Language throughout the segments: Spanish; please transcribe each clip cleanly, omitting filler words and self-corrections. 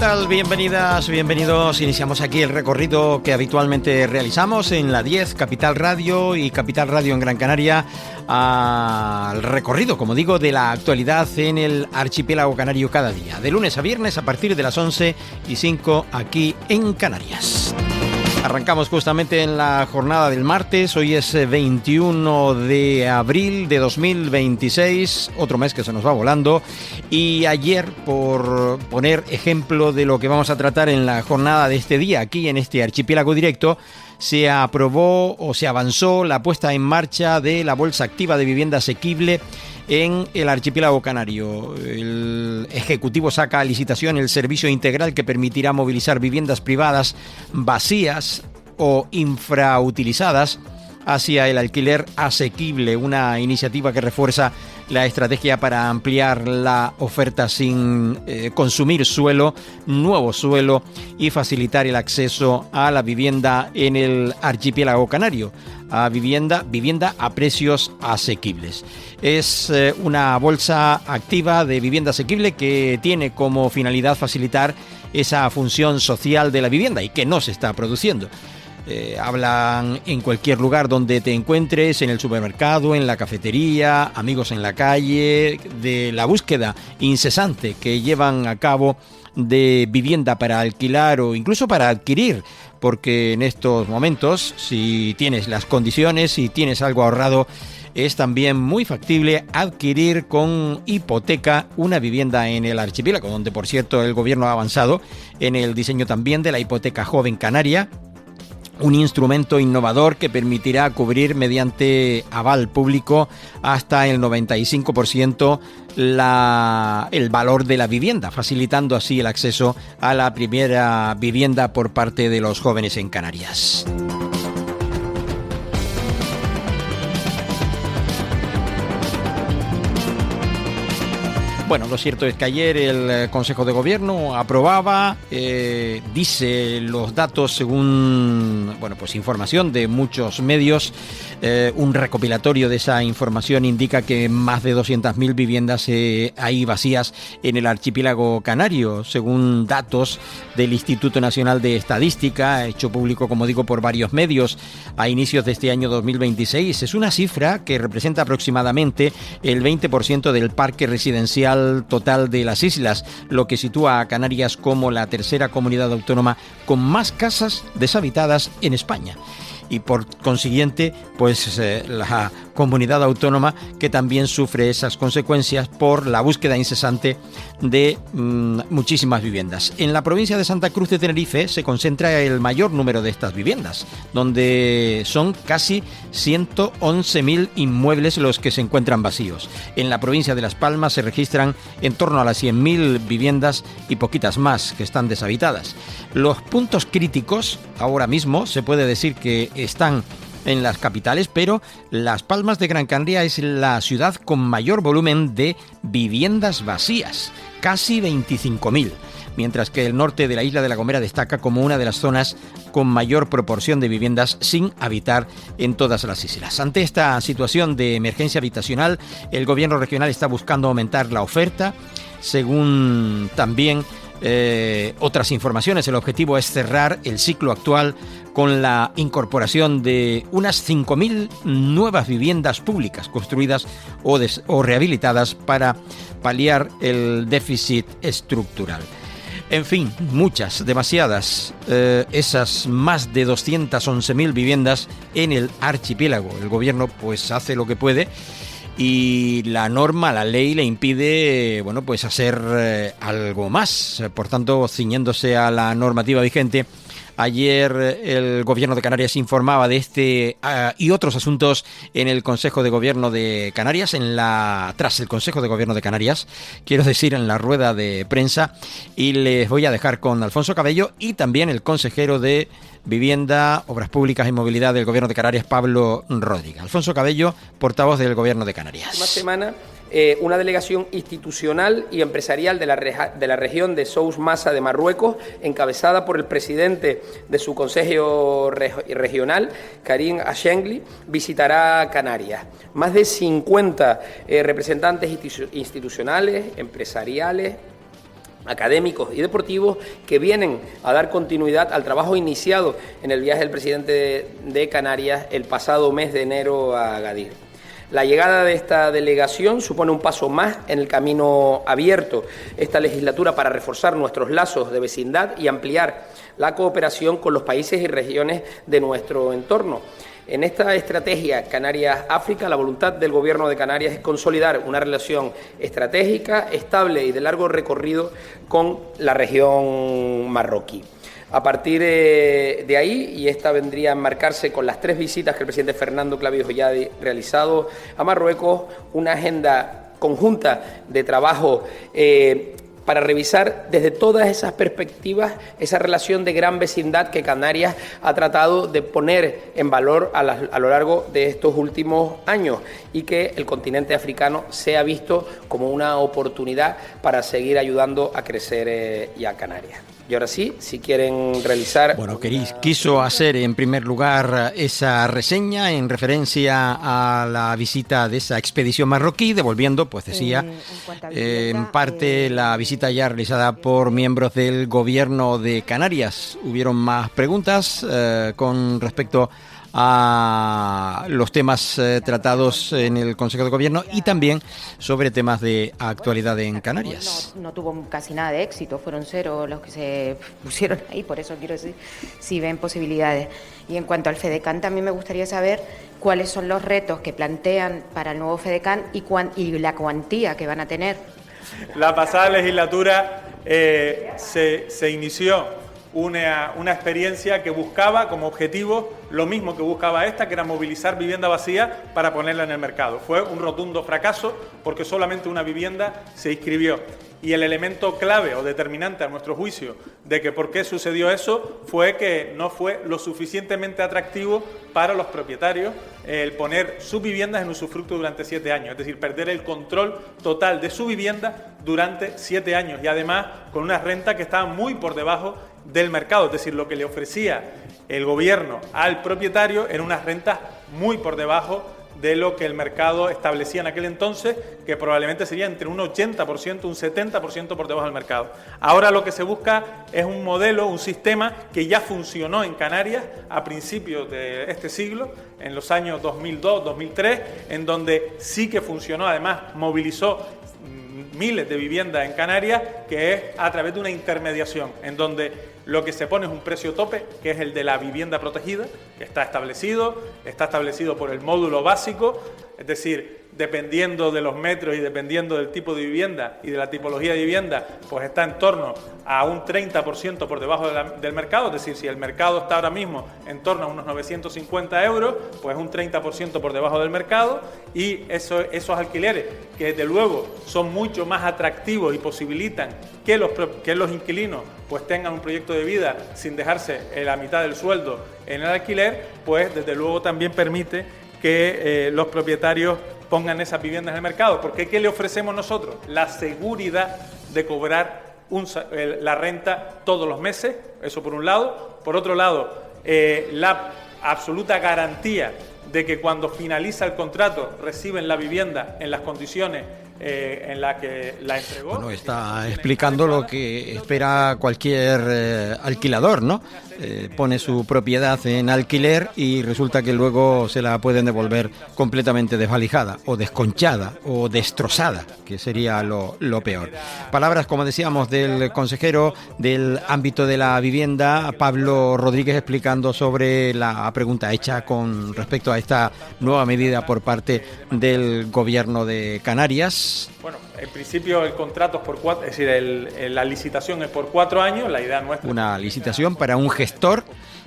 tal? Bienvenidas, bienvenidos. Iniciamos aquí el recorrido que habitualmente realizamos en la 10, Capital Radio y Capital Radio en Gran Canaria, al recorrido, como digo, de la actualidad en el archipiélago canario cada día, de lunes a viernes a partir de las 11:05 aquí en Canarias. Arrancamos justamente en la jornada del martes, hoy es 21 de abril de 2026, otro mes que se nos va volando, y ayer, por poner ejemplo de lo que vamos a tratar en la jornada de este día, aquí en este archipiélago directo, se aprobó o se avanzó la puesta en marcha de la Bolsa Activa de Vivienda Asequible en el archipiélago canario. El Ejecutivo saca a licitación el servicio integral que permitirá movilizar viviendas privadas vacías o infrautilizadas hacia el alquiler asequible, una iniciativa que refuerza la estrategia para ampliar la oferta sin consumir suelo, nuevo suelo, y facilitar el acceso a la vivienda en el archipiélago canario, a vivienda a precios asequibles. Es una bolsa activa de vivienda asequible que tiene como finalidad facilitar esa función social de la vivienda y que no se está produciendo. Hablan en cualquier lugar donde te encuentres, en el supermercado, en la cafetería, amigos en la calle, de la búsqueda incesante que llevan a cabo de vivienda para alquilar o incluso para adquirir, porque en estos momentos, si tienes las condiciones, si tienes algo ahorrado, es también muy factible adquirir con hipoteca una vivienda en el archipiélago, donde por cierto el gobierno ha avanzado en el diseño también de la hipoteca joven canaria, un instrumento innovador que permitirá cubrir mediante aval público hasta el 95% el valor de la vivienda, facilitando así el acceso a la primera vivienda por parte de los jóvenes en Canarias. Bueno, lo cierto es que ayer el Consejo de Gobierno aprobaba, dice los datos según, pues información de muchos medios, un recopilatorio de esa información indica que más de 200.000 viviendas hay vacías en el archipiélago canario, según datos del Instituto Nacional de Estadística, hecho público, como digo, por varios medios a inicios de este año 2026. Es una cifra que representa aproximadamente el 20% del parque residencial total de las islas, lo que sitúa a Canarias como la tercera comunidad autónoma con más casas deshabitadas en España. Y por consiguiente, la comunidad autónoma que también sufre esas consecuencias por la búsqueda incesante de muchísimas viviendas. En la provincia de Santa Cruz de Tenerife se concentra el mayor número de estas viviendas, donde son casi 111.000 inmuebles los que se encuentran vacíos. En la provincia de Las Palmas se registran en torno a las 100.000 viviendas y poquitas más que están deshabitadas. Los puntos críticos, ahora mismo, se puede decir que están en las capitales, pero Las Palmas de Gran Canaria es la ciudad con mayor volumen de viviendas vacías, casi 25.000, mientras que el norte de la isla de La Gomera destaca como una de las zonas con mayor proporción de viviendas sin habitar en todas las islas. Ante esta situación de emergencia habitacional, el gobierno regional está buscando aumentar la oferta, según también otras informaciones. El objetivo es cerrar el ciclo actual con la incorporación de unas 5.000 nuevas viviendas públicas construidas o rehabilitadas para paliar el déficit estructural. En fin, muchas, demasiadas, esas más de 211.000 viviendas en el archipiélago. El gobierno hace lo que puede, y la norma, la ley, le impide, hacer algo más. Por tanto, ciñéndose a la normativa vigente, ayer el Gobierno de Canarias informaba de este y otros asuntos en el Consejo de Gobierno de Canarias, tras el Consejo de Gobierno de Canarias, quiero decir, en la rueda de prensa, y les voy a dejar con Alfonso Cabello y también el consejero de Vivienda, Obras Públicas y Movilidad del Gobierno de Canarias, Pablo Rodríguez. Alfonso Cabello, portavoz del Gobierno de Canarias. Esta semana, una delegación institucional y empresarial de la región de Sous Massa de Marruecos, encabezada por el presidente de su consejo regional, Karim Ashengli, visitará Canarias. Más de 50 representantes institucionales, empresariales académicos y deportivos que vienen a dar continuidad al trabajo iniciado en el viaje del presidente de Canarias el pasado mes de enero a Agadir. La llegada de esta delegación supone un paso más en el camino abierto esta legislatura para reforzar nuestros lazos de vecindad y ampliar la cooperación con los países y regiones de nuestro entorno. En esta estrategia Canarias-África, la voluntad del Gobierno de Canarias es consolidar una relación estratégica, estable y de largo recorrido con la región marroquí. A partir de ahí, y esta vendría a enmarcarse con las 3 visitas que el presidente Fernando Clavijo ya ha realizado a Marruecos, una agenda conjunta de trabajo para revisar desde todas esas perspectivas esa relación de gran vecindad que Canarias ha tratado de poner en valor a lo largo de estos últimos años y que el continente africano sea visto como una oportunidad para seguir ayudando a crecer y a Canarias. Y ahora sí, si quieren realizar... Bueno, quiso hacer en primer lugar esa reseña en referencia a la visita de esa expedición marroquí, devolviendo, pues decía, en parte la visita ya realizada por miembros del Gobierno de Canarias. Hubieron más preguntas con respecto a los temas tratados en el Consejo de Gobierno y también sobre temas de actualidad en Canarias. No tuvo casi nada de éxito, fueron 0 los que se pusieron ahí, por eso quiero decir si ven posibilidades. Y en cuanto al FEDECAN, también me gustaría saber cuáles son los retos que plantean para el nuevo FEDECAN y la cuantía que van a tener. La pasada legislatura se inició una experiencia que buscaba como objetivo lo mismo que buscaba esta, que era movilizar vivienda vacía para ponerla en el mercado. Fue un rotundo fracaso porque solamente una vivienda se inscribió. Y el elemento clave o determinante a nuestro juicio de que por qué sucedió eso fue que no fue lo suficientemente atractivo para los propietarios el poner sus viviendas en usufructo durante 7 años, es decir, perder el control total de su vivienda durante 7 años y además con una renta que estaba muy por debajo del mercado, es decir, lo que le ofrecía el gobierno al propietario eran unas rentas muy por debajo de lo que el mercado establecía en aquel entonces, que probablemente sería entre un 80%, un 70% por debajo del mercado. Ahora lo que se busca es un modelo, un sistema que ya funcionó en Canarias a principios de este siglo, en los años 2002, 2003, en donde sí que funcionó, además movilizó miles de viviendas en Canarias, que es a través de una intermediación, en donde lo que se pone es un precio tope, que es el de la vivienda protegida, que está establecido por el módulo básico, es decir, dependiendo de los metros y dependiendo del tipo de vivienda y de la tipología de vivienda, pues está en torno a un 30% por debajo del mercado, es decir, si el mercado está ahora mismo en torno a unos 950 euros, pues un 30% por debajo del mercado y esos alquileres, que desde luego son mucho más atractivos y posibilitan que los inquilinos pues tengan un proyecto de vida sin dejarse la mitad del sueldo en el alquiler, pues desde luego también permite que los propietarios pongan esas viviendas en el mercado. Porque ¿qué le ofrecemos nosotros? La seguridad de cobrar la renta todos los meses, eso por un lado. Por otro lado, la absoluta garantía de que cuando finaliza el contrato reciben la vivienda en las condiciones en la que la entregó. Bueno, está explicando lo que espera cualquier alquilador, ¿no? Pone su propiedad en alquiler y resulta que luego se la pueden devolver completamente desvalijada o desconchada o destrozada, que sería lo peor. Palabras, como decíamos, del consejero del ámbito de la vivienda, Pablo Rodríguez, explicando sobre la pregunta hecha con respecto a esta nueva medida por parte del Gobierno de Canarias. Bueno, en principio el contrato es por 4, es decir, la licitación es por 4 años, la idea nuestra... Una licitación para un gestor,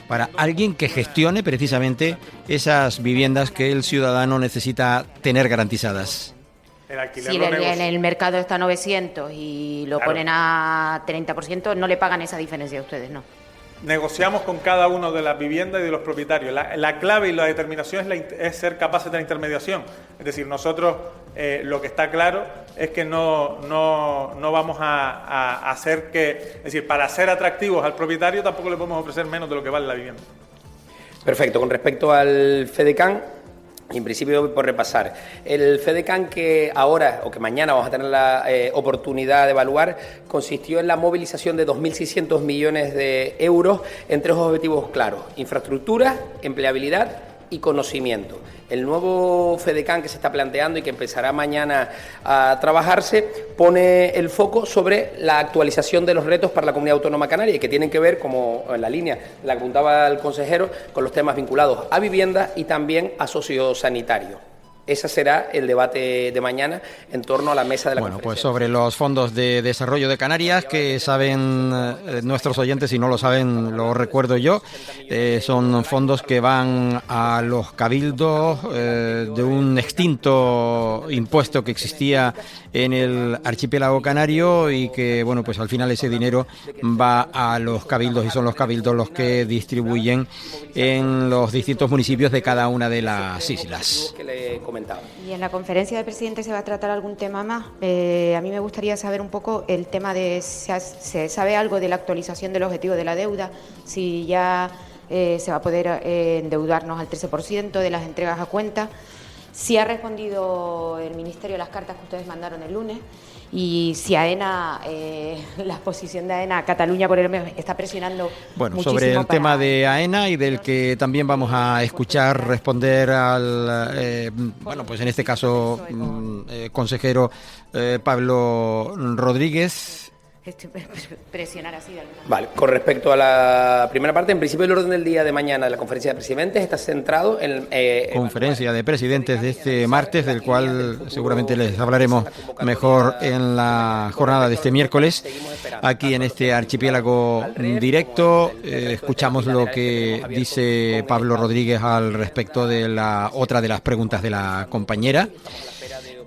para alguien que gestione precisamente esas viviendas que el ciudadano necesita tener garantizadas. Si en el mercado está a 900 y lo ponen a 30%, no le pagan esa diferencia a ustedes, ¿no? Negociamos con cada uno de las viviendas y de los propietarios. La clave y la determinación es ser capaces de la intermediación. Es decir, nosotros lo que está claro es que no vamos a hacer que... Es decir, para ser atractivos al propietario tampoco le podemos ofrecer menos de lo que vale la vivienda. Perfecto. Con respecto al FEDECAN, En principio, por repasar, el FEDECAN que ahora o que mañana vamos a tener la oportunidad de evaluar consistió en la movilización de 2.600 millones de euros en 3 objetivos claros: infraestructura, empleabilidad y conocimiento. El nuevo FEDECAN que se está planteando y que empezará mañana a trabajarse pone el foco sobre la actualización de los retos para la Comunidad Autónoma Canaria y que tienen que ver, como en la línea de la que apuntaba el consejero, con los temas vinculados a vivienda y también a sociosanitario. Ese será el debate de mañana en torno a la mesa de la conferencia. Pues sobre los fondos de desarrollo de Canarias, que saben nuestros oyentes, si no lo saben, lo recuerdo yo, son fondos que van a los cabildos de un extinto impuesto que existía en el archipiélago canario y que, bueno, pues al final ese dinero va a los cabildos y son los cabildos los que distribuyen en los distintos municipios de cada una de las islas. Y en la conferencia de presidentes se va a tratar algún tema más. A mí me gustaría saber un poco el tema de se sabe algo de la actualización del objetivo de la deuda, si ya se va a poder endeudarnos al 13% de las entregas a cuenta, si ha respondido el Ministerio a las cartas que ustedes mandaron el lunes y si AENA, la exposición de AENA a Cataluña, por ejemplo, está presionando muchísimo. Sobre el tema de AENA y del que también vamos a escuchar responder al, pues en este caso, consejero Pablo Rodríguez. Presionar así de alguna manera. Vale, con respecto a la primera parte, en principio el orden del día de mañana de la conferencia de presidentes está centrado en... conferencia de presidentes de este martes, del cual seguramente les hablaremos mejor en la jornada de este miércoles, aquí en este archipiélago directo. Escuchamos lo que dice Pablo Rodríguez al respecto de la otra de las preguntas de la compañera,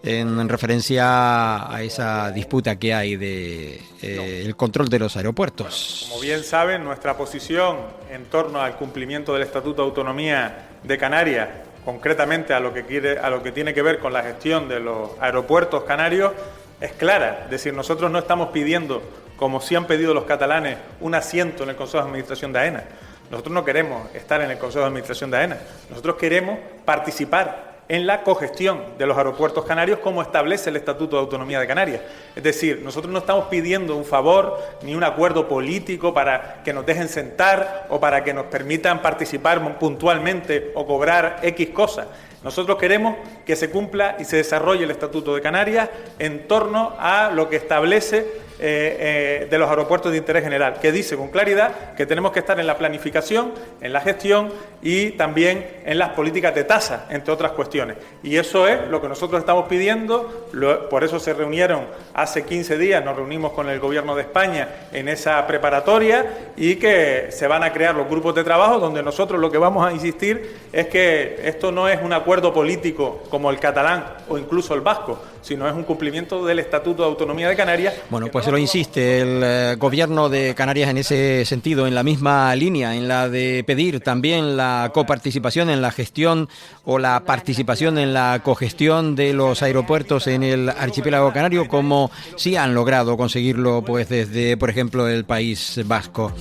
en referencia a esa disputa que hay de el control de los aeropuertos. Como bien saben, nuestra posición en torno al cumplimiento del Estatuto de Autonomía de Canarias, concretamente a lo que tiene que ver con la gestión de los aeropuertos canarios, es clara. Es decir, nosotros no estamos pidiendo, como sí han pedido los catalanes, un asiento en el Consejo de Administración de AENA. Nosotros no queremos estar en el Consejo de Administración de AENA. Nosotros queremos participar en la cogestión de los aeropuertos canarios como establece el Estatuto de Autonomía de Canarias. Es decir, nosotros no estamos pidiendo un favor ni un acuerdo político para que nos dejen sentar o para que nos permitan participar puntualmente o cobrar X cosas. Nosotros queremos que se cumpla y se desarrolle el Estatuto de Canarias en torno a lo que establece de los aeropuertos de interés general, que dice con claridad que tenemos que estar en la planificación, en la gestión y también en las políticas de tasa, entre otras cuestiones. Y eso es lo que nosotros estamos pidiendo. Por eso se reunieron hace 15 días, nos reunimos con el Gobierno de España en esa preparatoria y que se van a crear los grupos de trabajo donde nosotros lo que vamos a insistir es que esto no es un acuerdo político como el catalán o incluso el vasco, sino es un cumplimiento del Estatuto de Autonomía de Canarias. Bueno, pues se lo insiste el Gobierno de Canarias en ese sentido, en la misma línea, en la de pedir también la coparticipación en la gestión o la participación en la cogestión de los aeropuertos en el archipiélago canario, como sí han logrado conseguirlo pues desde, por ejemplo, el País Vasco.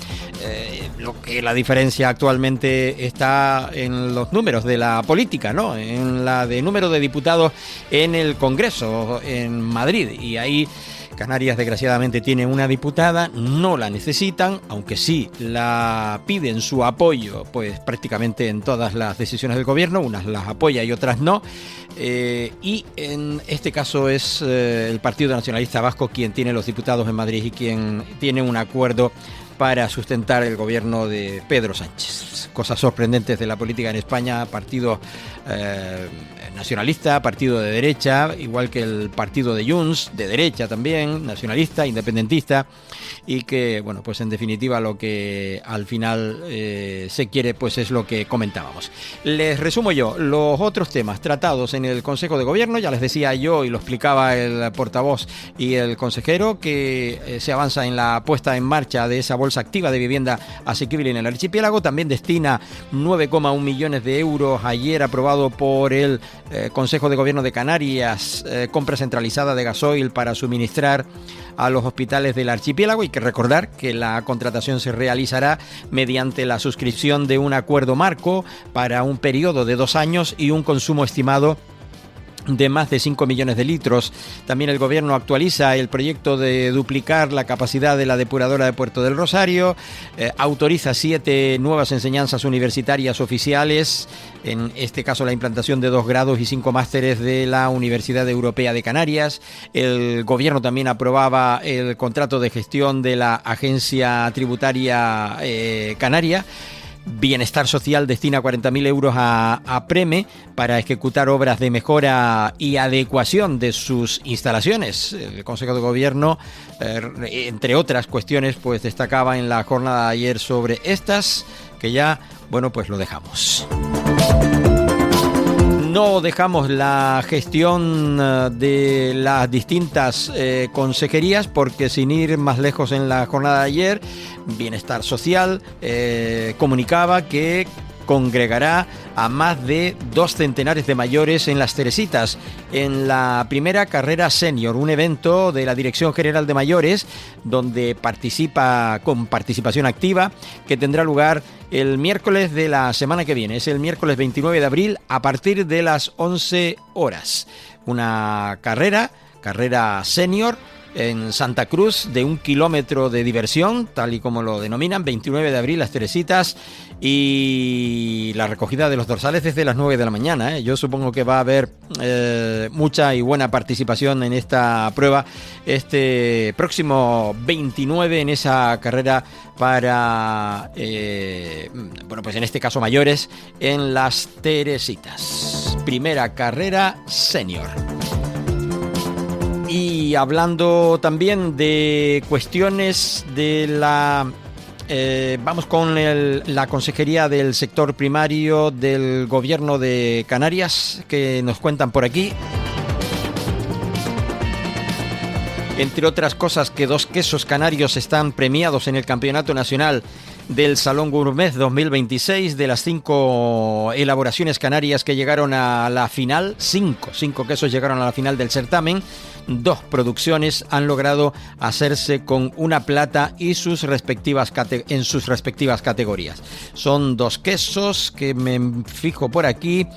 Lo que la diferencia actualmente está en los números de la política, ¿no? En la de número de diputados en el Congreso, en Madrid, y ahí Canarias desgraciadamente tiene una diputada, no la necesitan, aunque sí la piden su apoyo pues prácticamente en todas las decisiones del gobierno, unas las apoya y otras no, y en este caso es el Partido Nacionalista Vasco quien tiene los diputados en Madrid y quien tiene un acuerdo para sustentar el gobierno de Pedro Sánchez. Cosas sorprendentes de la política en España, partido nacionalista, partido de derecha, igual que el partido de Junts, de derecha también, nacionalista, independentista, y que, bueno, pues en definitiva lo que al final se quiere, pues es lo que comentábamos. Les resumo yo los otros temas tratados en el Consejo de Gobierno. Ya les decía yo y lo explicaba el portavoz y el consejero que se avanza en la puesta en marcha de esa bolsa activa de vivienda asequible en el archipiélago. También destina 9,1 millones de euros ayer aprobado por el Consejo de Gobierno de Canarias, compra centralizada de gasoil para suministrar a los hospitales del archipiélago. Hay que recordar que la contratación se realizará mediante la suscripción de un acuerdo marco para un periodo de 2 años y un consumo estimado de más de 5 millones de litros. También el gobierno actualiza el proyecto de duplicar la capacidad de la depuradora de Puerto del Rosario, autoriza 7 nuevas enseñanzas universitarias oficiales, en este caso la implantación de 2 grados y 5 másteres de la Universidad Europea de Canarias. El gobierno también aprobaba el contrato de gestión de la Agencia Tributaria Canaria. Bienestar Social destina 40.000 euros a PREME para ejecutar obras de mejora y adecuación de sus instalaciones. El Consejo de Gobierno, entre otras cuestiones, pues destacaba en la jornada de ayer sobre estas, que ya, bueno, pues lo dejamos. No dejamos la gestión de las distintas consejerías, porque sin ir más lejos, en la jornada de ayer, Bienestar Social comunicaba que congregará a más de 2 centenares de mayores en Las Teresitas en la primera carrera senior, un evento de la Dirección General de Mayores donde participa con participación activa, que tendrá lugar el miércoles de la semana que viene. Es el miércoles 29 de abril a partir de las 11 horas. Una carrera senior en Santa Cruz de 1 kilómetro de diversión, tal y como lo denominan. 29 de abril, Las Teresitas, y la recogida de los dorsales desde las 9 de la mañana. Yo supongo que va a haber mucha y buena participación en esta prueba este próximo 29 en esa carrera para, bueno, pues en este caso mayores, en Las Teresitas. Primera carrera senior. Y hablando también de cuestiones de la... vamos con la Consejería del Sector Primario del Gobierno de Canarias, que nos cuentan por aquí. Entre otras cosas, que 2 quesos canarios están premiados en el Campeonato Nacional del Salón Gourmet 2026. De las 5 elaboraciones canarias que llegaron a la final, 5 quesos llegaron a la final del certamen. 2 producciones han logrado hacerse con una plata y en sus respectivas categorías. Son 2 quesos que me fijo por aquí.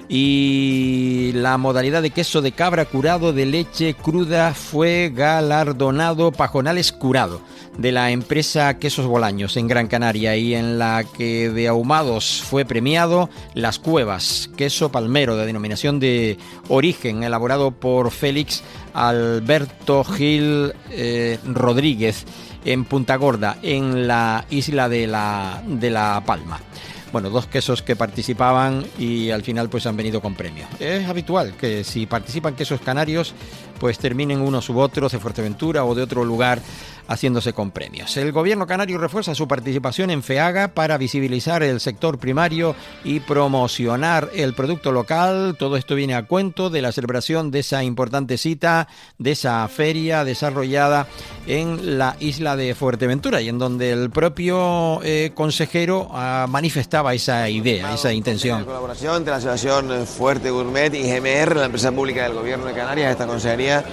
Y la modalidad de queso de cabra curado de leche cruda fue galardonado Pajonales Curado, de la empresa Quesos Bolaños en Gran Canaria, y en la que de ahumados fue premiado Las Cuevas, queso palmero de denominación de origen, elaborado por Félix Alberto Gil Rodríguez en Punta Gorda, en la isla de la Palma. Bueno, 2 quesos que participaban y al final pues han venido con premio. Es habitual que si participan quesos canarios, pues terminen unos u otros de Fuerteventura o de otro lugar haciéndose con premios. El gobierno canario refuerza su participación en FEAGA para visibilizar el sector primario y promocionar el producto local. Todo esto viene a cuento de la celebración de esa importante cita, de esa feria desarrollada en la isla de Fuerteventura, y en donde el propio consejero manifestaba esa idea, esa intención. En colaboración entre la Asociación Fuerte Gourmet y GMR, la empresa pública del gobierno de Canarias, esta consejería,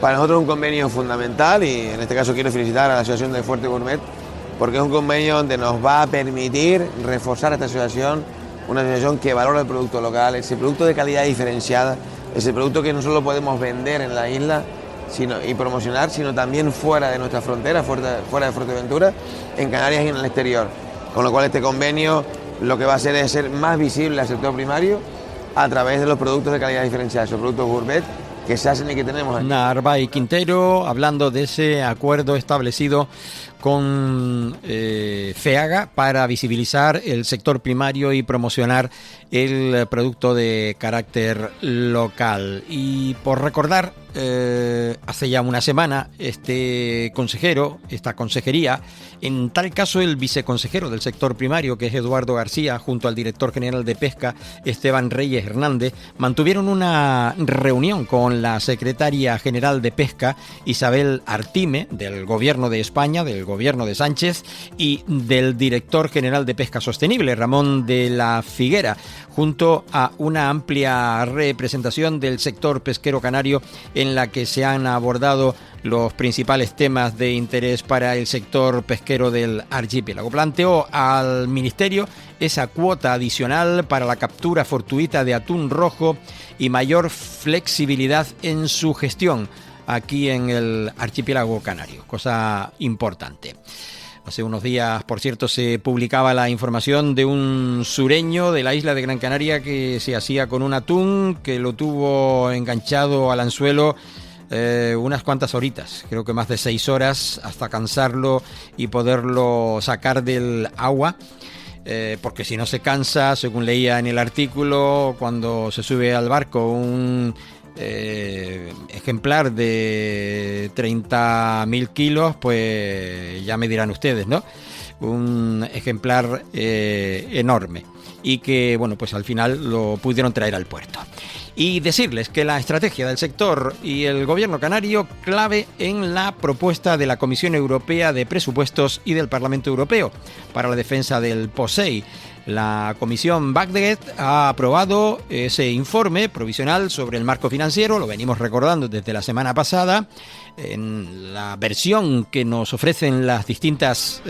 para nosotros un convenio fundamental, y en este caso quiero felicitar a la Asociación de Fuerte Gourmet porque es un convenio donde nos va a permitir reforzar esta asociación, una asociación que valora el producto local, ese producto de calidad diferenciada, ese producto que no solo podemos vender en la isla y promocionar, sino también fuera de nuestra frontera, fuera de Fuerteventura, en Canarias y en el exterior. Con lo cual este convenio lo que va a hacer es hacer más visible al sector primario a través de los productos de calidad diferenciada, esos productos gourmet que se hacen y que tenemos aquí. Narváez Quintero, hablando de ese acuerdo establecido con FEAGA para visibilizar el sector primario y promocionar el producto de carácter local. Y por recordar, hace ya una semana, este consejero, esta consejería, en tal caso el viceconsejero del sector primario, que es Eduardo García, junto al director general de Pesca, Esteban Reyes Hernández, mantuvieron una reunión con la secretaria general de Pesca, Isabel Artime, del Gobierno de España, del Gobierno de Sánchez, y del director general de Pesca Sostenible, Ramón de la Figuera, junto a una amplia representación del sector pesquero canario en la que se han abordado los principales temas de interés para el sector pesquero del archipiélago. Planteó al Ministerio esa cuota adicional para la captura fortuita de atún rojo y mayor flexibilidad en su gestión aquí en el archipiélago canario, cosa importante. Hace unos días, por cierto, se publicaba la información de un sureño de la isla de Gran Canaria que se hacía con un atún, que lo tuvo enganchado al anzuelo unas cuantas horitas, creo que más de 6 horas, hasta cansarlo y poderlo sacar del agua. Porque si no se cansa, según leía en el artículo, cuando se sube al barco un ejemplar de 30.000 kilos, pues ya me dirán ustedes, ¿no? Un ejemplar enorme, y que, bueno, pues al final lo pudieron traer al puerto. Y decirles que la estrategia del sector y el gobierno canario clave en la propuesta de la Comisión Europea de Presupuestos y del Parlamento Europeo para la defensa del POSEI. La Comisión Bagdet ha aprobado ese informe provisional sobre el marco financiero, lo venimos recordando desde la semana pasada, en la versión que nos ofrecen las distintas,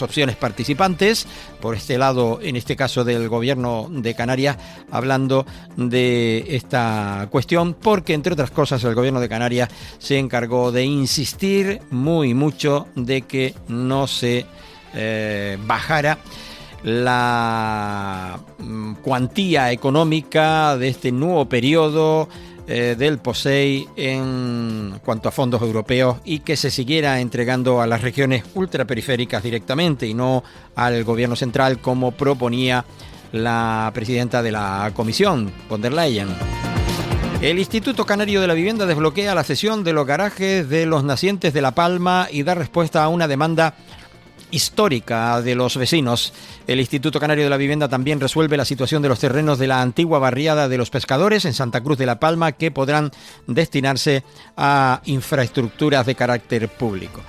opciones participantes, por este lado, en este caso del Gobierno de Canarias, hablando de esta cuestión, porque entre otras cosas el Gobierno de Canarias se encargó de insistir mucho de que no se bajara la cuantía económica de este nuevo periodo del POSEI en cuanto a fondos europeos, y que se siguiera entregando a las regiones ultraperiféricas directamente y no al gobierno central, como proponía la presidenta de la Comisión, von der Leyen. El Instituto Canario de la Vivienda desbloquea la cesión de los garajes de los nacientes de La Palma y da respuesta a una demanda histórica de los vecinos. El Instituto Canario de la Vivienda también resuelve la situación de los terrenos de la antigua barriada de los Pescadores en Santa Cruz de la Palma, que podrán destinarse a infraestructuras de carácter público.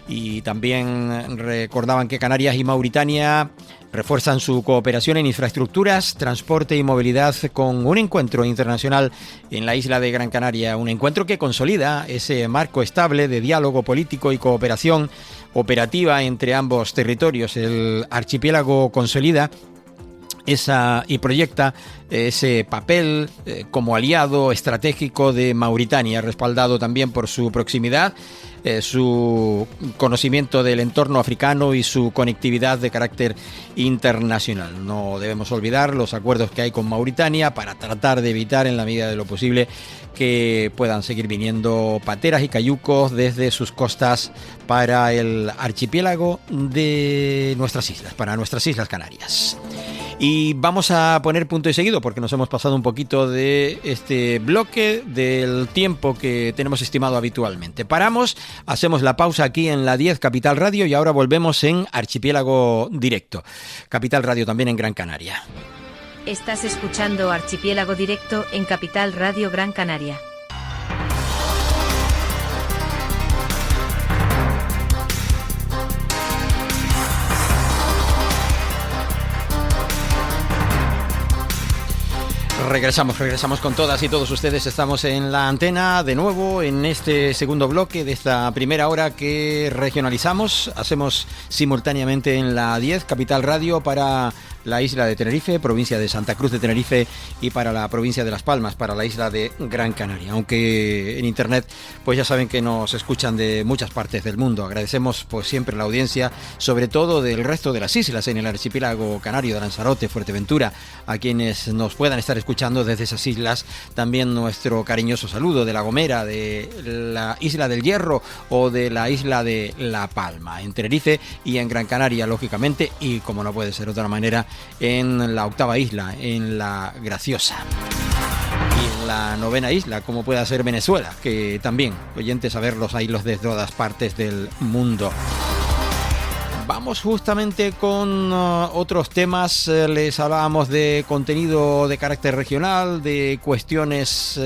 Y también recordaban que Canarias y Mauritania refuerzan su cooperación en infraestructuras, transporte y movilidad con un encuentro internacional en la isla de Gran Canaria, un encuentro que consolida ese marco estable de diálogo político y cooperación operativa entre ambos territorios. El archipiélago consolida y proyecta ese papel como aliado estratégico de Mauritania, respaldado también por su proximidad, su conocimiento del entorno africano y su conectividad de carácter internacional. No debemos olvidar los acuerdos que hay con Mauritania para tratar de evitar, en la medida de lo posible, que puedan seguir viniendo pateras y cayucos desde sus costas para el archipiélago de nuestras islas, para nuestras Islas Canarias. Y vamos a poner punto y seguido, porque nos hemos pasado un poquito de este bloque del tiempo que tenemos estimado habitualmente. Paramos, hacemos la pausa aquí en la 10 Capital Radio y ahora volvemos en Archipiélago Directo. Capital Radio también en Gran Canaria. Estás escuchando Archipiélago Directo en Capital Radio Gran Canaria. Regresamos con todas y todos ustedes. Estamos en la antena de nuevo en este segundo bloque de esta primera hora que regionalizamos. Hacemos simultáneamente en la 10 Capital Radio para la isla de Tenerife, provincia de Santa Cruz de Tenerife, y para la provincia de Las Palmas, para la isla de Gran Canaria. Aunque en internet pues ya saben que nos escuchan de muchas partes del mundo. Agradecemos pues siempre la audiencia, sobre todo del resto de las islas en el archipiélago canario, de Lanzarote, Fuerteventura, a quienes nos puedan estar escuchando desde esas islas. También nuestro cariñoso saludo de La Gomera, de la Isla del Hierro o de la isla de La Palma, en Tenerife y en Gran Canaria, lógicamente, y como no puede ser de otra manera, en la octava isla, en la Graciosa, y en la novena isla, como pueda ser Venezuela, que también, oyentes a verlos ahí los de todas partes del mundo. Vamos justamente con otros temas. Les hablábamos de contenido de carácter regional, de cuestiones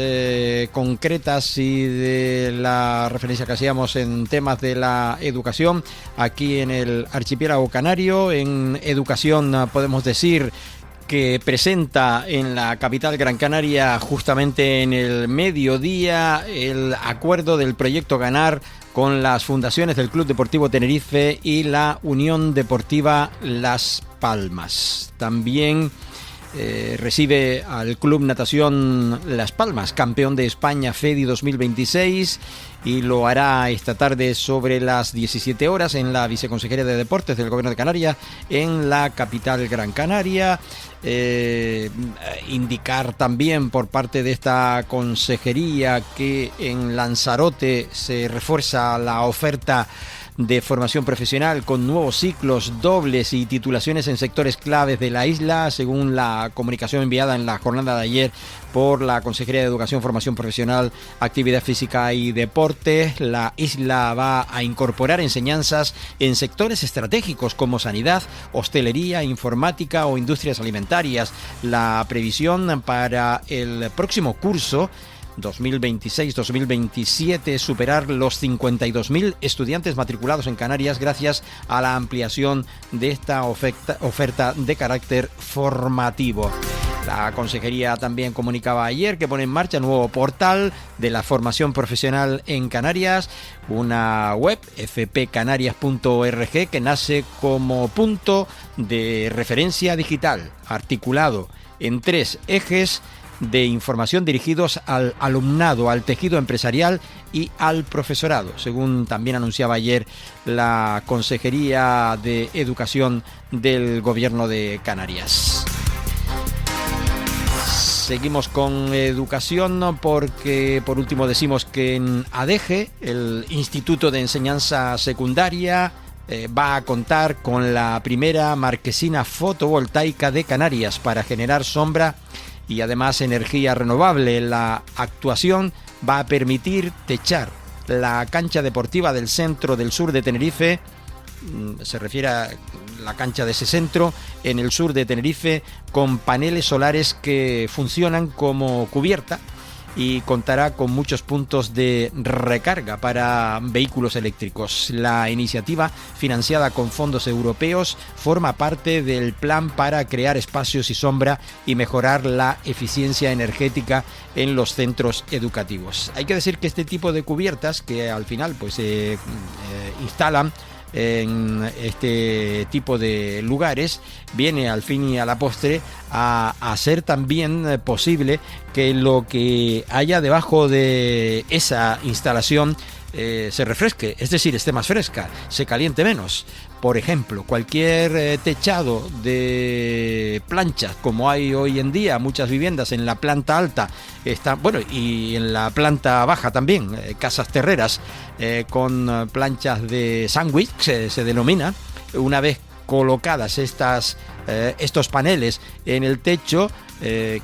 concretas y de la referencia que hacíamos en temas de la educación aquí en el archipiélago canario. En educación podemos decir que presenta en la capital Gran Canaria justamente en el mediodía el acuerdo del proyecto Ganar con las fundaciones del Club Deportivo Tenerife y la Unión Deportiva Las Palmas. También recibe al Club Natación Las Palmas, campeón de España FEDI 2026, y lo hará esta tarde sobre las 17 horas en la Viceconsejería de Deportes del Gobierno de Canarias en la capital Gran Canaria. Indicar también por parte de esta consejería que en Lanzarote se refuerza la oferta de formación profesional con nuevos ciclos dobles y titulaciones en sectores claves de la isla, según la comunicación enviada en la jornada de ayer por la Consejería de Educación, Formación Profesional, Actividad Física y Deporte. La isla va a incorporar enseñanzas en sectores estratégicos como sanidad, hostelería, informática o industrias alimentarias. La previsión para el próximo curso 2026-2027 superar los 52.000 estudiantes matriculados en Canarias gracias a la ampliación de esta oferta de carácter formativo. La consejería también comunicaba ayer que pone en marcha un nuevo portal de la formación profesional en Canarias, una web fpcanarias.org que nace como punto de referencia digital, articulado en 3 ejes de información dirigidos al alumnado, al tejido empresarial y al profesorado, según también anunciaba ayer la Consejería de Educación del Gobierno de Canarias. Seguimos con educación porque por último decimos que en ADEGE, el Instituto de Enseñanza Secundaria, va a contar con la primera marquesina fotovoltaica de Canarias para generar sombra y además energía renovable. La actuación va a permitir techar la cancha deportiva del centro del sur de Tenerife, se refiere a la cancha de ese centro en el sur de Tenerife, con paneles solares que funcionan como cubierta y contará con muchos puntos de recarga para vehículos eléctricos. La iniciativa, financiada con fondos europeos, forma parte del plan para crear espacios y sombra y mejorar la eficiencia energética en los centros educativos. Hay que decir que este tipo de cubiertas, que al final pues se instalan en este tipo de lugares, viene al fin y a la postre a hacer también posible que lo que haya debajo de esa instalación se refresque, es decir, esté más fresca, se caliente menos. Por ejemplo, cualquier techado de planchas, como hay hoy en día muchas viviendas en la planta alta, y en la planta baja también, casas terreras con planchas de sándwich, se denomina. Una vez colocadas estos paneles en el techo,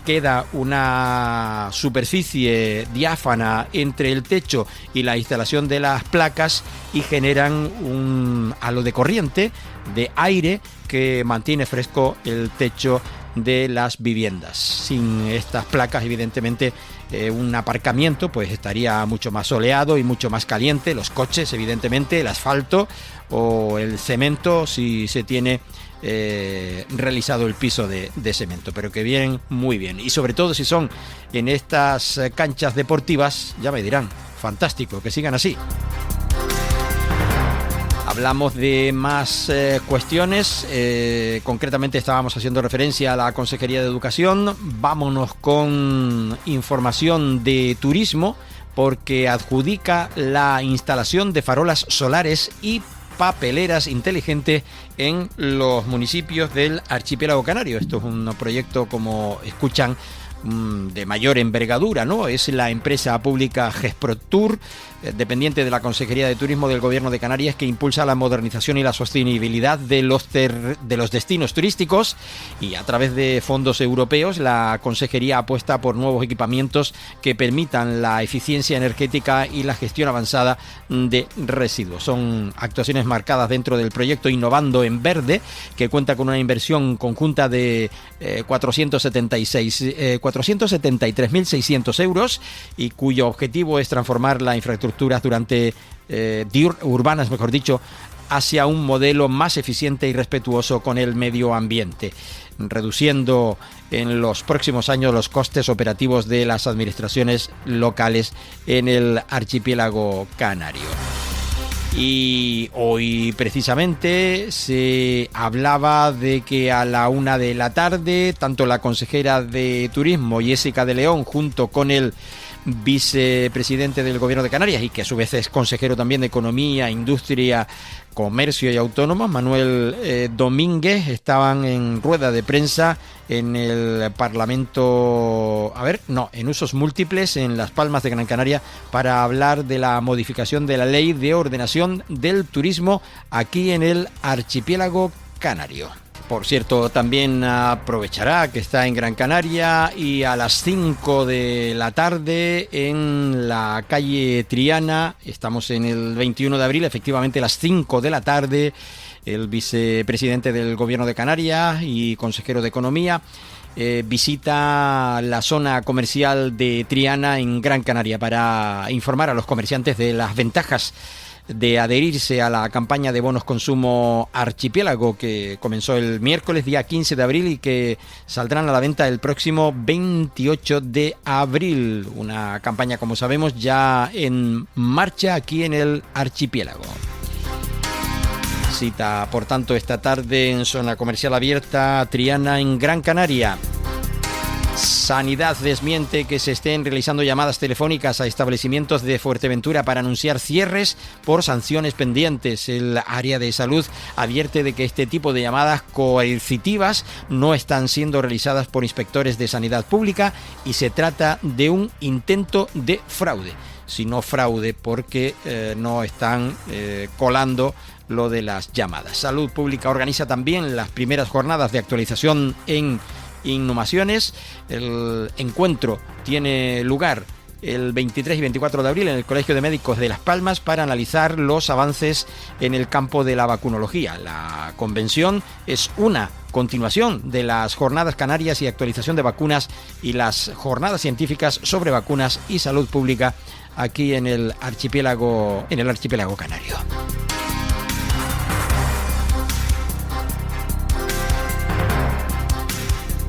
queda una superficie diáfana entre el techo y la instalación de las placas y generan un halo de corriente, de aire, que mantiene fresco el techo de las viviendas. Sin estas placas, evidentemente, un aparcamiento pues estaría mucho más soleado y mucho más caliente, los coches, evidentemente, el asfalto o el cemento si se tiene realizado el piso de cemento, pero que vienen muy bien, y sobre todo si son en estas canchas deportivas, ya me dirán, fantástico, que sigan así. Hablamos de más cuestiones, concretamente estábamos haciendo referencia a la Consejería de Educación. Vámonos con información de turismo, porque adjudica la instalación de farolas solares y papeleras inteligentes en los municipios del archipiélago canario. Esto es un proyecto, como escuchan, de mayor envergadura, ¿no? Es la empresa pública GESPROTUR, dependiente de la Consejería de Turismo del Gobierno de Canarias, que impulsa la modernización y la sostenibilidad de los destinos turísticos, y a través de fondos europeos la Consejería apuesta por nuevos equipamientos que permitan la eficiencia energética y la gestión avanzada de residuos. Son actuaciones marcadas dentro del proyecto Innovando en Verde, que cuenta con una inversión conjunta de 473.600 euros y cuyo objetivo es transformar la infraestructura urbanas, hacia un modelo más eficiente y respetuoso con el medio ambiente, reduciendo en los próximos años los costes operativos de las administraciones locales en el archipiélago canario. Y hoy precisamente se hablaba de que a la 1 de la tarde, tanto la consejera de Turismo, Jessica de León, junto con el vicepresidente del Gobierno de Canarias y que a su vez es consejero también de Economía, Industria, Comercio y Autónomos, Manuel Domínguez, estaban en rueda de prensa en el Parlamento, en usos múltiples en Las Palmas de Gran Canaria para hablar de la modificación de la Ley de Ordenación del Turismo aquí en el archipiélago canario. Por cierto, también aprovechará que está en Gran Canaria y a las 5 de la tarde en la calle Triana, estamos en el 21 de abril, efectivamente a las 5 de la tarde, el vicepresidente del Gobierno de Canarias y consejero de Economía visita la zona comercial de Triana en Gran Canaria para informar a los comerciantes de las ventajas de adherirse a la campaña de bonos consumo archipiélago que comenzó el miércoles día 15 de abril y que saldrán a la venta el próximo 28 de abril. Una campaña, como sabemos, ya en marcha aquí en el archipiélago. Cita, por tanto, esta tarde en zona comercial abierta Triana en Gran Canaria. Sanidad desmiente que se estén realizando llamadas telefónicas a establecimientos de Fuerteventura para anunciar cierres por sanciones pendientes. El área de salud advierte de que este tipo de llamadas coercitivas no están siendo realizadas por inspectores de sanidad pública y se trata de un intento de fraude. Si no fraude, porque no están colando lo de las llamadas. Salud Pública organiza también las primeras jornadas de actualización en inhumaciones. El encuentro tiene lugar el 23 y 24 de abril en el Colegio de Médicos de Las Palmas para analizar los avances en el campo de la vacunología. La convención es una continuación de las jornadas canarias y actualización de vacunas y las jornadas científicas sobre vacunas y salud pública aquí en el archipiélago canario.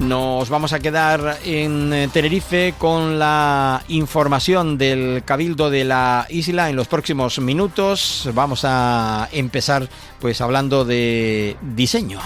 Nos vamos a quedar en Tenerife con la información del Cabildo de la isla en los próximos minutos. Vamos a empezar pues hablando de diseño.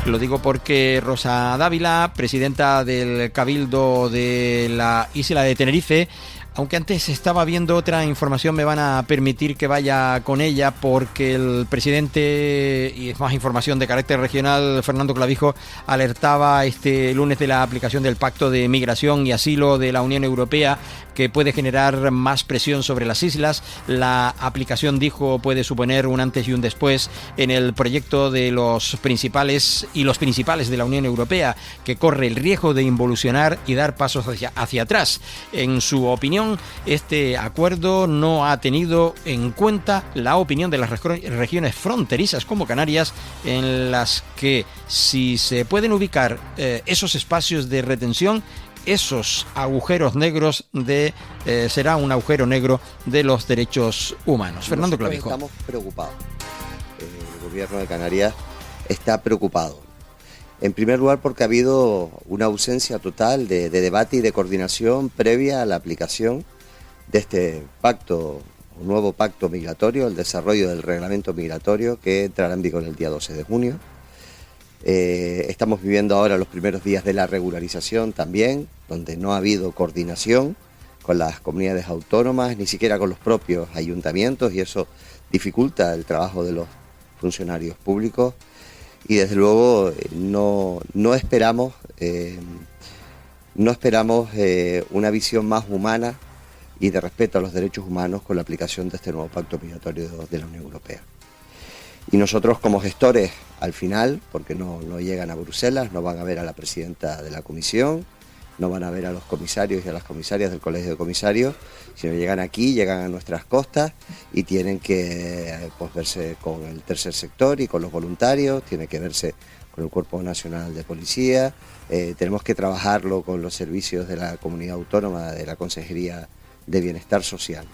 Lo digo porque Rosa Dávila, presidenta del Cabildo de la isla de Tenerife, aunque antes estaba viendo otra información, me van a permitir que vaya con ella porque el presidente, y es más información de carácter regional, Fernando Clavijo, alertaba este lunes de la aplicación del Pacto de Migración y Asilo de la Unión Europea que puede generar más presión sobre las islas. La aplicación, dijo, puede suponer un antes y un después en el proyecto de los principales de la Unión Europea, que corre el riesgo de involucionar y dar pasos hacia atrás. En su opinión, este acuerdo no ha tenido en cuenta la opinión de las regiones fronterizas como Canarias, en las que si se pueden ubicar esos espacios de retención, esos agujeros negros será un agujero negro de los derechos humanos. Fernando Clavijo. Estamos preocupados. El gobierno de Canarias está preocupado. En primer lugar, porque ha habido una ausencia total de debate y de coordinación previa a la aplicación de este pacto, un nuevo pacto migratorio, el desarrollo del reglamento migratorio que entrará en vigor el día 12 de junio. Estamos viviendo ahora los primeros días de la regularización también, donde no ha habido coordinación con las comunidades autónomas, ni siquiera con los propios ayuntamientos, y eso dificulta el trabajo de los funcionarios públicos. Y desde luego no esperamos una visión más humana y de respeto a los derechos humanos con la aplicación de este nuevo pacto migratorio de la Unión Europea. Y nosotros como gestores, al final, porque no llegan a Bruselas, no van a ver a la presidenta de la Comisión, no van a ver a los comisarios y a las comisarias del Colegio de Comisarios, sino llegan aquí, llegan a nuestras costas y tienen que verse con el tercer sector y con los voluntarios, tienen que verse con el Cuerpo Nacional de Policía, tenemos que trabajarlo con los servicios de la Comunidad Autónoma, de la Consejería de Bienestar Social.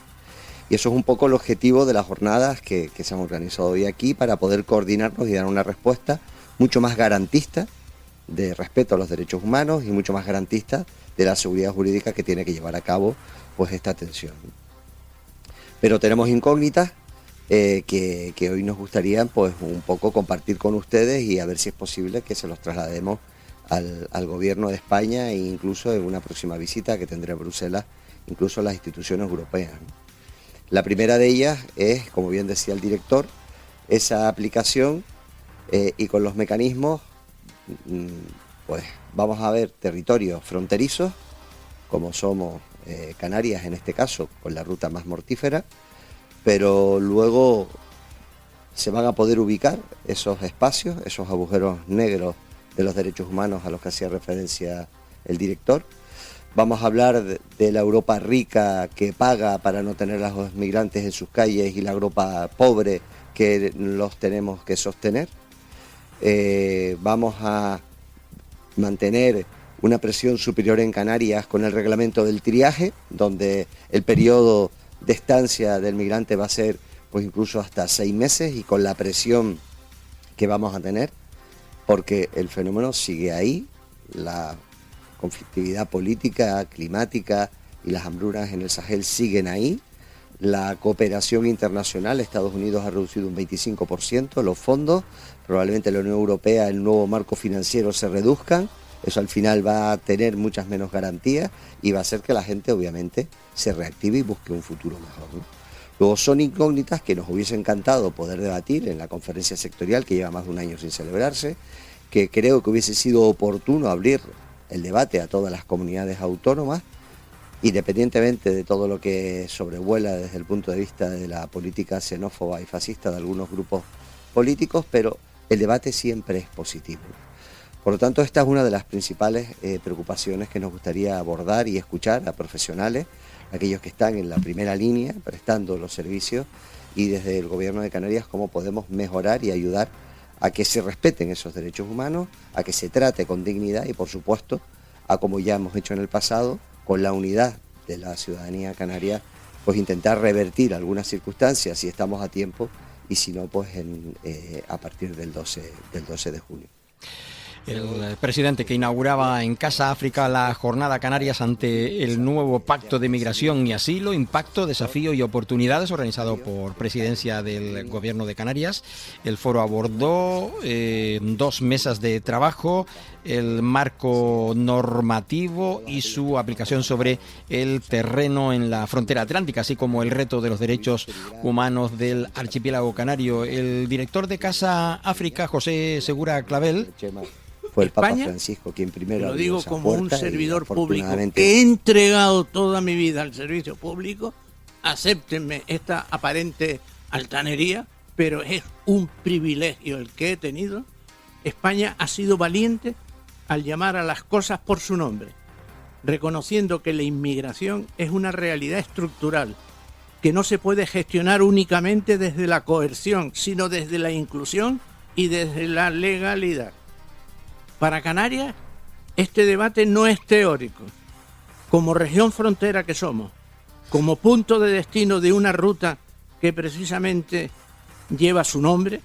Y eso es un poco el objetivo de las jornadas que se han organizado hoy aquí, para poder coordinarnos y dar una respuesta mucho más garantista de respeto a los derechos humanos y mucho más garantista de la seguridad jurídica que tiene que llevar a cabo pues esta atención. Pero tenemos incógnitas que hoy nos gustaría pues un poco compartir con ustedes y a ver si es posible que se los traslademos al Gobierno de España e incluso en una próxima visita que tendré en Bruselas, incluso a las instituciones europeas, ¿no? La primera de ellas es, como bien decía el director, esa aplicación y con los mecanismos, pues vamos a ver territorios fronterizos, como somos Canarias en este caso, con la ruta más mortífera, pero luego se van a poder ubicar esos espacios, esos agujeros negros de los derechos humanos a los que hacía referencia el director. Vamos a hablar de la Europa rica que paga para no tener a los migrantes en sus calles y la Europa pobre que los tenemos que sostener. Vamos a mantener una presión superior en Canarias con el reglamento del triaje, donde el periodo de estancia del migrante va a ser pues incluso hasta 6 meses, y con la presión que vamos a tener, porque el fenómeno sigue ahí, la conflictividad política, climática y las hambrunas en el Sahel siguen ahí. La cooperación internacional, Estados Unidos ha reducido un 25% los fondos, probablemente la Unión Europea, el nuevo marco financiero se reduzcan, eso al final va a tener muchas menos garantías y va a hacer que la gente obviamente se reactive y busque un futuro mejor, ¿no? Luego son incógnitas que nos hubiese encantado poder debatir en la conferencia sectorial que lleva más de un año sin celebrarse, que creo que hubiese sido oportuno abrir el debate a todas las comunidades autónomas, independientemente de todo lo que sobrevuela desde el punto de vista de la política xenófoba y fascista de algunos grupos políticos, pero el debate siempre es positivo. Por lo tanto, esta es una de las principales preocupaciones que nos gustaría abordar y escuchar a profesionales, aquellos que están en la primera línea prestando los servicios, y desde el Gobierno de Canarias cómo podemos mejorar y ayudar a que se respeten esos derechos humanos, a que se trate con dignidad y, por supuesto, a como ya hemos hecho en el pasado, con la unidad de la ciudadanía canaria, pues intentar revertir algunas circunstancias si estamos a tiempo, y si no, pues a partir del 12 de junio. El presidente que inauguraba en Casa África la Jornada Canarias ante el nuevo Pacto de Migración y Asilo, Impacto, Desafío y Oportunidades, organizado por Presidencia del Gobierno de Canarias. El foro abordó 2 mesas de trabajo, el marco normativo y su aplicación sobre el terreno en la frontera atlántica, así como el reto de los derechos humanos del archipiélago canario. El director de Casa África, José Segura Clavel, fue el Papa España, Francisco quien primero lo abrió digo esa como un puerta, servidor y público afortunadamente que he entregado toda mi vida al servicio público. Acéptenme esta aparente altanería, pero es un privilegio el que he tenido. España ha sido valiente al llamar a las cosas por su nombre, reconociendo que la inmigración es una realidad estructural que no se puede gestionar únicamente desde la coerción, sino desde la inclusión y desde la legalidad. Para Canarias, este debate no es teórico. Como región frontera que somos, como punto de destino de una ruta que precisamente lleva su nombre,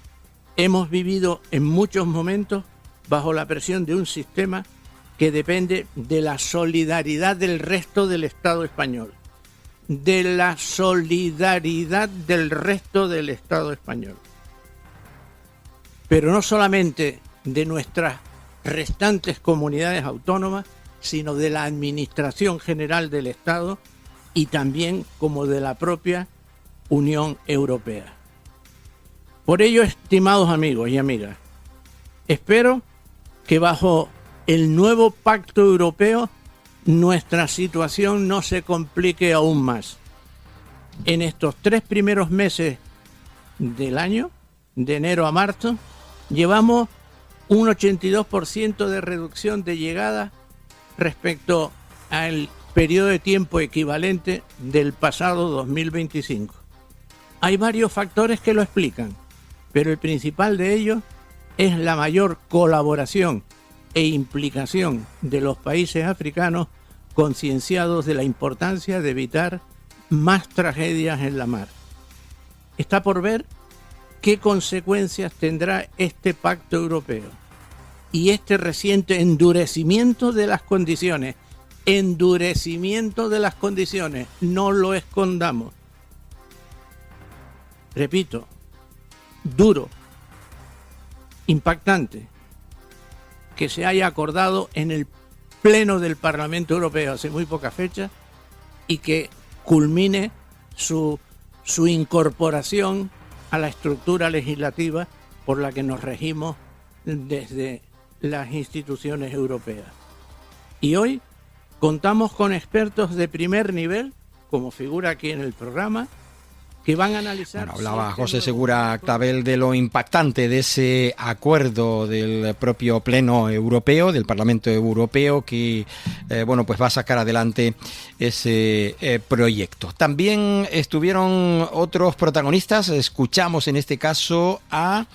hemos vivido en muchos momentos bajo la presión de un sistema que depende de la solidaridad del resto del Estado español. De la solidaridad del resto del Estado español. Pero no solamente de nuestras restantes comunidades autónomas, sino de la Administración General del Estado y también como de la propia Unión Europea. Por ello, estimados amigos y amigas, espero que bajo el nuevo Pacto Europeo nuestra situación no se complique aún más. En estos 3 primeros meses del año, de enero a marzo, llevamos un 82% de reducción de llegada respecto al periodo de tiempo equivalente del pasado 2025. Hay varios factores que lo explican, pero el principal de ellos es la mayor colaboración e implicación de los países africanos, concienciados de la importancia de evitar más tragedias en la mar. Está por ver qué consecuencias tendrá este pacto europeo y este reciente endurecimiento de las condiciones. Endurecimiento de las condiciones, no lo escondamos. Repito, duro, impactante, que se haya acordado en el Pleno del Parlamento Europeo hace muy poca fecha y que culmine su incorporación a la estructura legislativa por la que nos regimos desde las instituciones europeas. Y hoy contamos con expertos de primer nivel, como figura aquí en el programa, que van a analizar... Bueno, hablaba José Segura Clavel de lo impactante de ese acuerdo del propio Pleno Europeo, del Parlamento Europeo, que pues va a sacar adelante ese proyecto. También estuvieron otros protagonistas. Escuchamos en este caso a...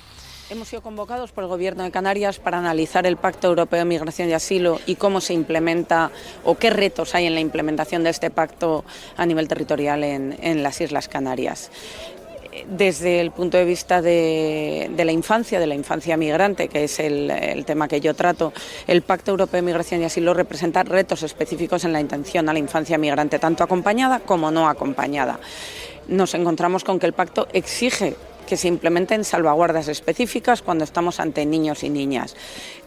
Hemos sido convocados por el Gobierno de Canarias para analizar el Pacto Europeo de Migración y Asilo y cómo se implementa o qué retos hay en la implementación de este pacto a nivel territorial en las Islas Canarias. Desde el punto de vista de la infancia migrante, que es el tema que yo trato, el Pacto Europeo de Migración y Asilo representa retos específicos en la atención a la infancia migrante, tanto acompañada como no acompañada. Nos encontramos con que el pacto exige que se implementen salvaguardas específicas cuando estamos ante niños y niñas.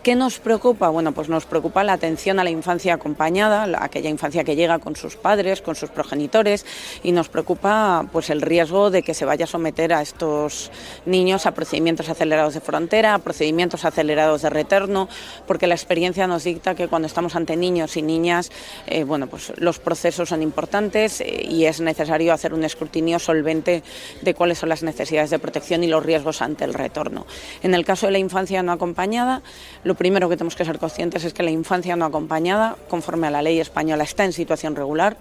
¿Qué nos preocupa? Bueno, pues nos preocupa la atención a la infancia acompañada, aquella infancia que llega con sus padres, con sus progenitores, y nos preocupa pues el riesgo de que se vaya a someter a estos niños a procedimientos acelerados de frontera, a procedimientos acelerados de retorno, porque la experiencia nos dicta que cuando estamos ante niños y niñas, pues los procesos son importantes y es necesario hacer un escrutinio solvente de cuáles son las necesidades de protección y los riesgos ante el retorno. En el caso de la infancia no acompañada, lo primero que tenemos que ser conscientes es que la infancia no acompañada, conforme a la ley española, está en situación regular,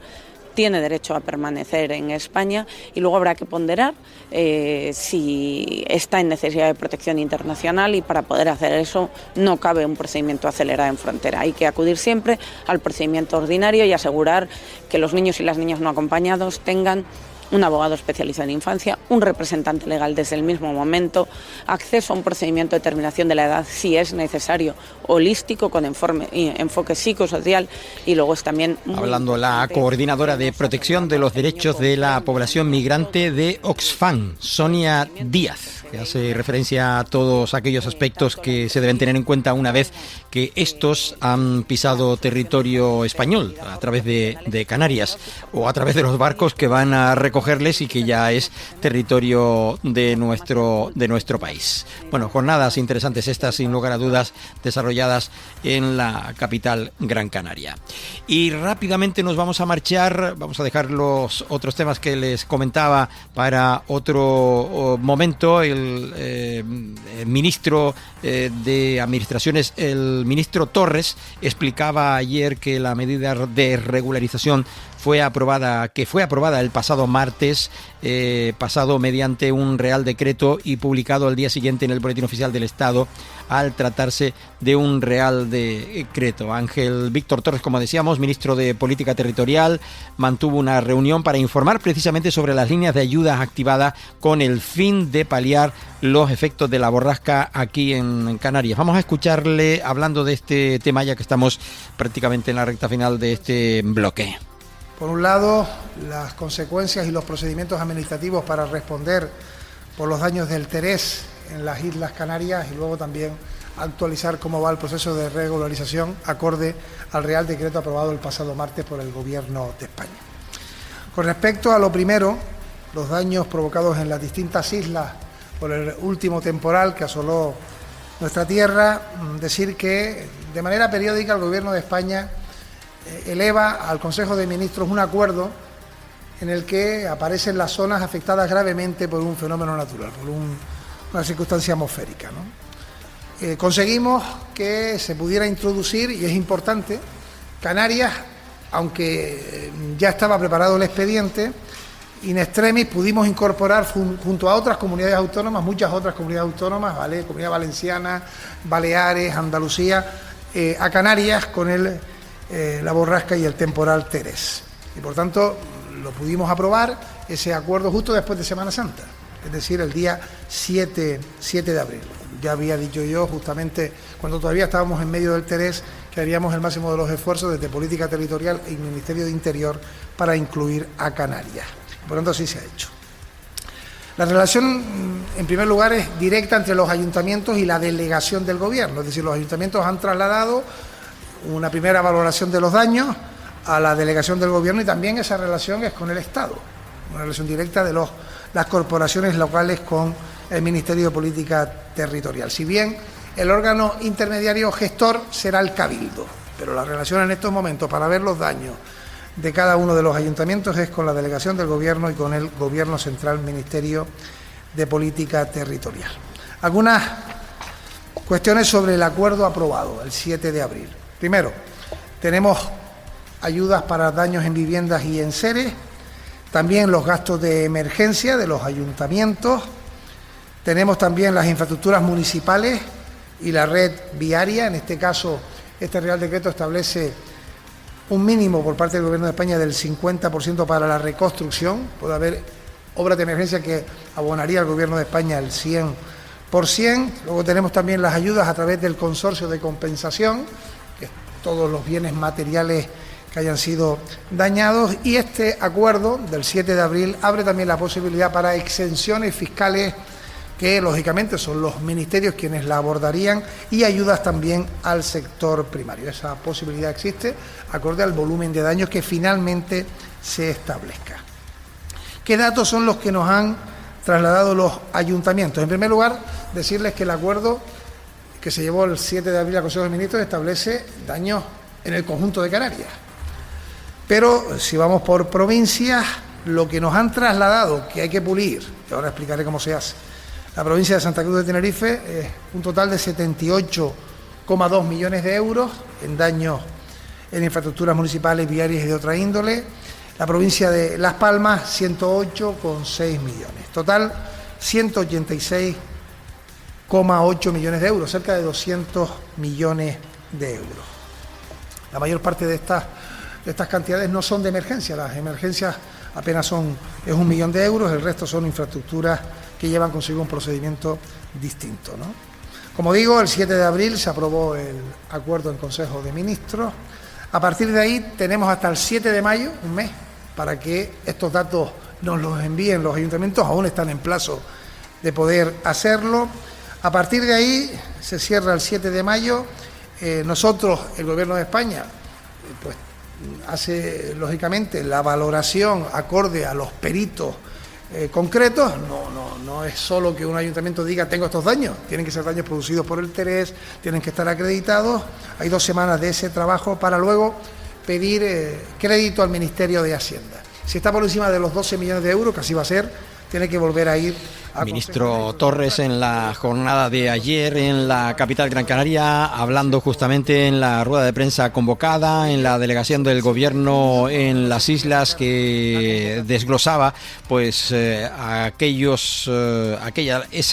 tiene derecho a permanecer en España y luego habrá que ponderar si está en necesidad de protección internacional, y para poder hacer eso no cabe un procedimiento acelerado en frontera. Hay que acudir siempre al procedimiento ordinario y asegurar que los niños y las niñas no acompañados tengan un abogado especializado en infancia, un representante legal desde el mismo momento, acceso a un procedimiento de determinación de la edad si es necesario, holístico, con enfoque psicosocial, y luego es también... Hablando la coordinadora de protección de los derechos de la población migrante de Oxfam, Sonia Díaz, que hace referencia a todos aquellos aspectos que se deben tener en cuenta una vez que estos han pisado territorio español a través de Canarias o a través de los barcos que van a recogerles y que ya es territorio de nuestro país. Bueno, jornadas interesantes estas, sin lugar a dudas, desarrolladas en la capital Gran Canaria. Y rápidamente nos vamos a marchar, vamos a dejar los otros temas que les comentaba para otro momento. El ministro de Administraciones, el ministro Torres, explicaba ayer que la medida de regularización fue aprobada el pasado martes pasado mediante un Real Decreto y publicado al día siguiente en el Boletín Oficial del Estado, al tratarse de un Real Decreto. Ángel Víctor Torres, como decíamos, ministro de Política Territorial, mantuvo una reunión para informar precisamente sobre las líneas de ayudas activadas con el fin de paliar los efectos de la borrasca aquí en Canarias. Vamos a escucharle hablando de este tema, ya que estamos prácticamente en la recta final de este bloque. Por un lado, las consecuencias y los procedimientos administrativos para responder por los daños del Terés en las Islas Canarias, y luego también actualizar cómo va el proceso de regularización acorde al Real Decreto aprobado el pasado martes por el Gobierno de España. Con respecto a lo primero, los daños provocados en las distintas islas por el último temporal que asoló nuestra tierra, decir que de manera periódica el Gobierno de España eleva al Consejo de Ministros un acuerdo en el que aparecen las zonas afectadas gravemente por un fenómeno natural, por una circunstancia atmosférica, ¿no? Conseguimos que se pudiera introducir, y es importante, Canarias, aunque ya estaba preparado el expediente, in extremis pudimos incorporar junto a otras comunidades autónomas, muchas otras comunidades autónomas, ¿vale? Comunidad Valenciana, Baleares, Andalucía, a Canarias con la borrasca y el temporal Terés. Y por tanto, lo pudimos aprobar, ese acuerdo, justo después de Semana Santa, es decir, el día 7 de abril. Ya había dicho yo, justamente cuando todavía estábamos en medio del Terés, que haríamos el máximo de los esfuerzos desde Política Territorial y Ministerio de Interior para incluir a Canarias. Por lo tanto, así se ha hecho. La relación, en primer lugar, es directa entre los ayuntamientos y la delegación del Gobierno. Es decir, los ayuntamientos han trasladado una primera valoración de los daños a la delegación del Gobierno, y también esa relación es con el Estado, una relación directa de las corporaciones locales con el Ministerio de Política Territorial. Si bien el órgano intermediario gestor será el Cabildo, pero la relación en estos momentos para ver los daños de cada uno de los ayuntamientos es con la delegación del Gobierno y con el Gobierno Central, Ministerio de Política Territorial. Algunas cuestiones sobre el acuerdo aprobado el 7 de abril. Primero, tenemos ayudas para daños en viviendas y enseres, también los gastos de emergencia de los ayuntamientos, tenemos también las infraestructuras municipales y la red viaria. En este caso, este Real Decreto establece un mínimo por parte del Gobierno de España del 50% para la reconstrucción. Puede haber obras de emergencia que abonaría el Gobierno de España el 100%. Luego tenemos también las ayudas a través del consorcio de compensación, que es todos los bienes materiales que hayan sido dañados. Y este acuerdo del 7 de abril abre también la posibilidad para exenciones fiscales, que lógicamente son los ministerios quienes la abordarían, y ayudas también al sector primario. Esa posibilidad existe acorde al volumen de daños que finalmente se establezca. ¿Qué datos son los que nos han trasladado los ayuntamientos? En primer lugar, decirles que el acuerdo que se llevó el 7 de abril al Consejo de Ministros establece daños en el conjunto de Canarias. Pero si vamos por provincias, lo que nos han trasladado, que hay que pulir, y ahora explicaré cómo se hace, la provincia de Santa Cruz de Tenerife es un total de 78,2 millones de euros en daños en infraestructuras municipales, viarias y de otra índole. La provincia de Las Palmas, 108,6 millones. Total, 186,8 millones de euros, cerca de 200 millones de euros. La mayor parte de estas cantidades no son de emergencia. Las emergencias apenas es 1 millón de euros, el resto son infraestructuras que llevan consigo un procedimiento distinto, ¿no? Como digo, el 7 de abril se aprobó el acuerdo en Consejo de Ministros. A partir de ahí tenemos hasta el 7 de mayo, un mes, para que estos datos nos los envíen los ayuntamientos. Aún están en plazo de poder hacerlo. A partir de ahí se cierra el 7 de mayo. Nosotros, el Gobierno de España, pues hace lógicamente la valoración acorde a los peritos concretos. No es solo que un ayuntamiento diga tengo estos daños, tienen que ser daños producidos por el Terés, tienen que estar acreditados. Hay 2 semanas de ese trabajo para luego pedir crédito al Ministerio de Hacienda. Si está por encima de los 12 millones de euros, que así va a ser, tiene que volver a ir al Ministro Torres, en la jornada de ayer en la capital Gran Canaria, hablando justamente en la rueda de prensa convocada en la delegación del Gobierno en las islas, que desglosaba pues esa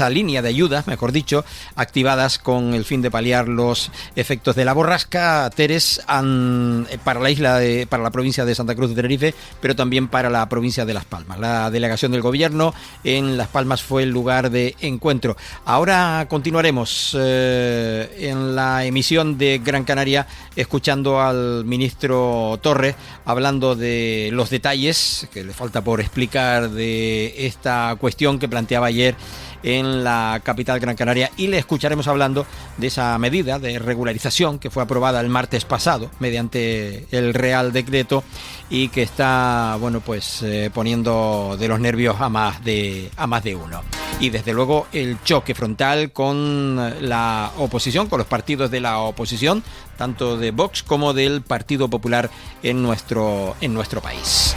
línea de ayudas, mejor dicho, activadas con el fin de paliar los efectos de la borrasca Teres para la provincia de Santa Cruz de Tenerife, pero también para la provincia de Las Palmas. La delegación del Gobierno en Las Palmas fue el lugar de encuentro. Ahora continuaremos en la emisión de Gran Canaria escuchando al ministro Torres hablando de los detalles que le falta por explicar de esta cuestión que planteaba ayer en la capital Gran Canaria, y le escucharemos hablando de esa medida de regularización que fue aprobada el martes pasado mediante el Real Decreto y que está poniendo de los nervios a más de uno. Y desde luego el choque frontal con la oposición, con los partidos de la oposición, tanto de Vox como del Partido Popular en nuestro país.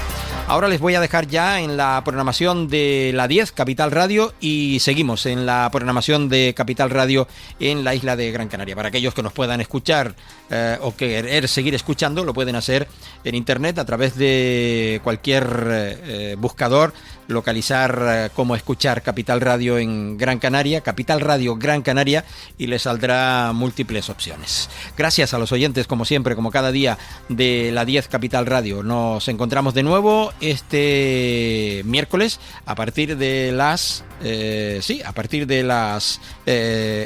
Ahora les voy a dejar ya en la programación de la 10, Capital Radio, y seguimos en la programación de Capital Radio en la isla de Gran Canaria. Para aquellos que nos puedan escuchar o querer seguir escuchando, lo pueden hacer en internet a través de cualquier buscador, localizar cómo escuchar Capital Radio en Gran Canaria, Capital Radio Gran Canaria, y les saldrá múltiples opciones. Gracias a los oyentes, como siempre, como cada día, de la 10 Capital Radio. Nos encontramos de nuevo este miércoles a partir de las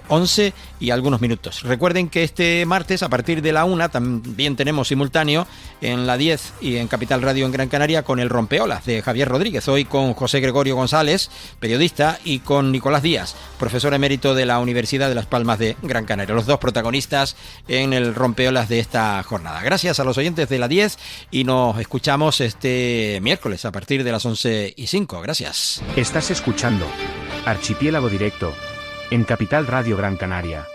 11 y algunos minutos. Recuerden que este martes a partir de la 1 también tenemos simultáneo en la 10 y en Capital Radio en Gran Canaria con el Rompeolas de Javier Rodríguez, hoy con José Gregorio González, periodista, y con Nicolás Díaz, profesor emérito de la Universidad de Las Palmas de Gran Canaria, los dos protagonistas en el Rompeolas de esta jornada. Gracias a los oyentes de la 10 y nos escuchamos este miércoles a partir de las 11:05. Gracias. Estás escuchando Archipiélago Directo en Capital Radio Gran Canaria.